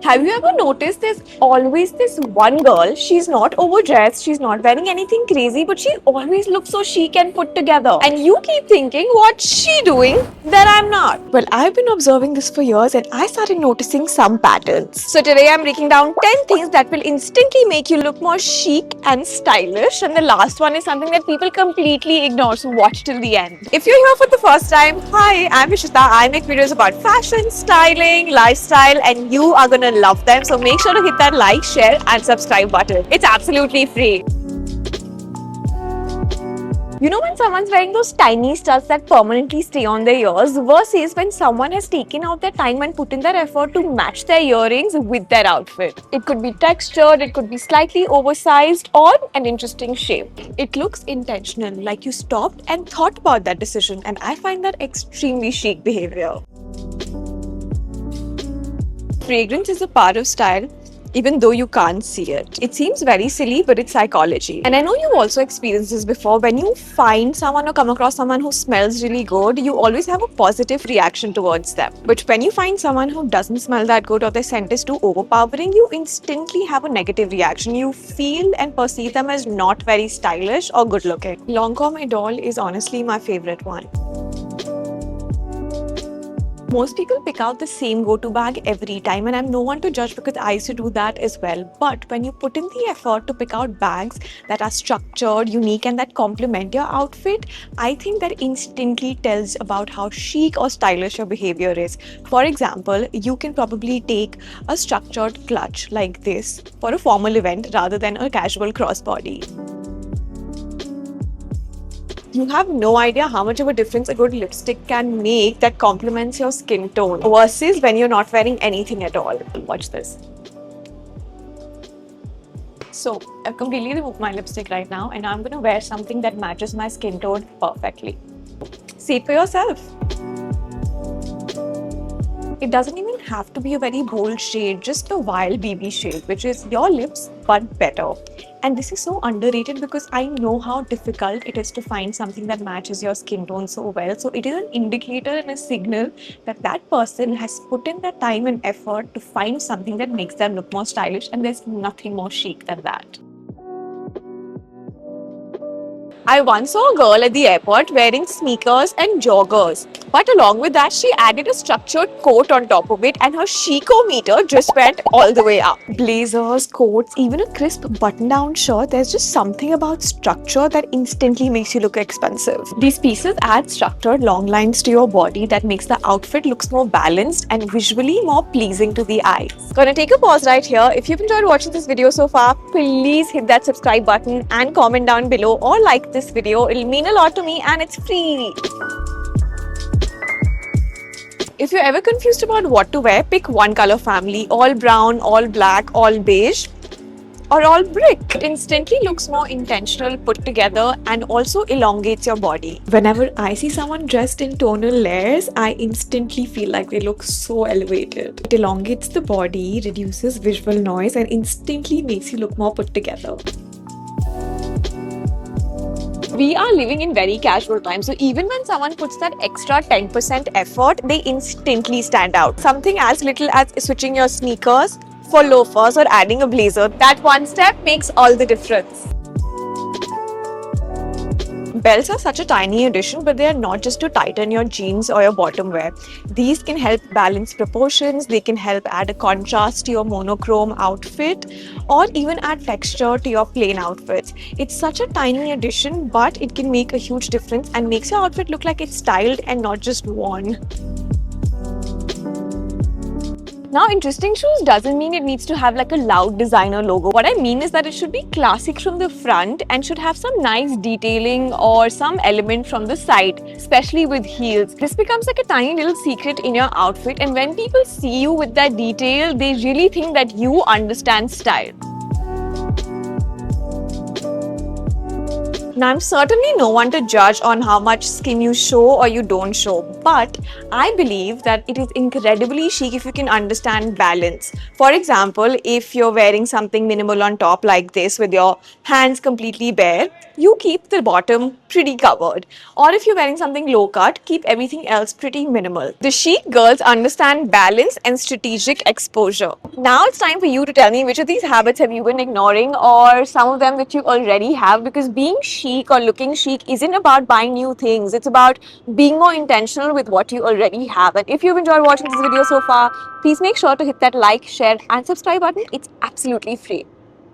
Have you ever noticed there's always this one girl, she's not overdressed, she's not wearing anything crazy, but she always looks so chic and put together. And you keep thinking, what's she doing that I'm not? Well, I've been observing this for years and I started noticing some patterns. So today I'm breaking down 10 things that will instantly make you look more chic and stylish. And the last one is something that people completely ignore, so watch till the end. If you're here for the first time, hi, I'm Ishita. I make videos about fashion, styling, lifestyle, and you are gonna love them. So make sure to hit that like, share, and subscribe button. It's absolutely free. You know when someone's wearing those tiny studs that permanently stay on their ears versus when someone has taken out their time and put in their effort to match their earrings with their outfit. It could be textured, it could be slightly oversized or an interesting shape. It looks intentional, like you stopped and thought about that decision, and I find that extremely chic behavior. Fragrance is a part of style, even though you can't see it. It seems very silly, but it's psychology. And I know you've also experienced this before. When you find someone or come across someone who smells really good, you always have a positive reaction towards them. But when you find someone who doesn't smell that good or their scent is too overpowering, you instantly have a negative reaction. You feel and perceive them as not very stylish or good looking. Lancome Idole is honestly my favorite one. Most people pick out the same go-to bag every time, and I'm no one to judge because I used to do that as well. But when you put in the effort to pick out bags that are structured, unique, and that complement your outfit, I think that instantly tells about how chic or stylish your behavior is. For example, you can probably take a structured clutch like this for a formal event rather than a casual crossbody. You have no idea how much of a difference a good lipstick can make that complements your skin tone versus when you're not wearing anything at all. Watch this. So I've completely removed my lipstick right now and I'm going to wear something that matches my skin tone perfectly. See it for yourself. It doesn't even have to be a very bold shade, just a wild BB shade, which is your lips but better. And this is so underrated because I know how difficult it is to find something that matches your skin tone so well. So it is an indicator and a signal that that person has put in the time and effort to find something that makes them look more stylish, and there's nothing more chic than that. I once saw a girl at the airport wearing sneakers and joggers. But along with that, she added a structured coat on top of it and her chicometer just went all the way up. Blazers, coats, even a crisp button-down shirt, there's just something about structure that instantly makes you look expensive. These pieces add structured long lines to your body that makes the outfit looks more balanced and visually more pleasing to the eye. Gonna take a pause right here. If you've enjoyed watching this video so far, please hit that subscribe button and comment down below or like this video. It'll mean a lot to me and it's free. If you're ever confused about what to wear, pick one color family, all brown, all black, all beige, or all brick. It instantly looks more intentional, put together, and also elongates your body. Whenever I see someone dressed in tonal layers, I instantly feel like they look so elevated. It elongates the body, reduces visual noise, and instantly makes you look more put together. We are living in very casual times, so even when someone puts that extra 10% effort, they instantly stand out. Something as little as switching your sneakers for loafers or adding a blazer, that one step makes all the difference. Belts are such a tiny addition, but they are not just to tighten your jeans or your bottom wear. These can help balance proportions, they can help add a contrast to your monochrome outfit, or even add texture to your plain outfits. It's such a tiny addition, but it can make a huge difference and makes your outfit look like it's styled and not just worn. Now, interesting shoes doesn't mean it needs to have like a loud designer logo. What I mean is that it should be classic from the front and should have some nice detailing or some element from the side, especially with heels. This becomes like a tiny little secret in your outfit, and when people see you with that detail, they really think that you understand style. Now, I'm certainly no one to judge on how much skin you show or you don't show, but I believe that it is incredibly chic if you can understand balance. For example, if you're wearing something minimal on top like this with your hands completely bare, you keep the bottom pretty covered. Or if you're wearing something low cut, keep everything else pretty minimal. The chic girls understand balance and strategic exposure. Now it's time for you to tell me which of these habits have you been ignoring or some of them that you already have, because being chic or looking chic isn't about buying new things. It's about being more intentional with what you already have. And if you've enjoyed watching this video so far, please make sure to hit that like, share and subscribe button. It's absolutely free.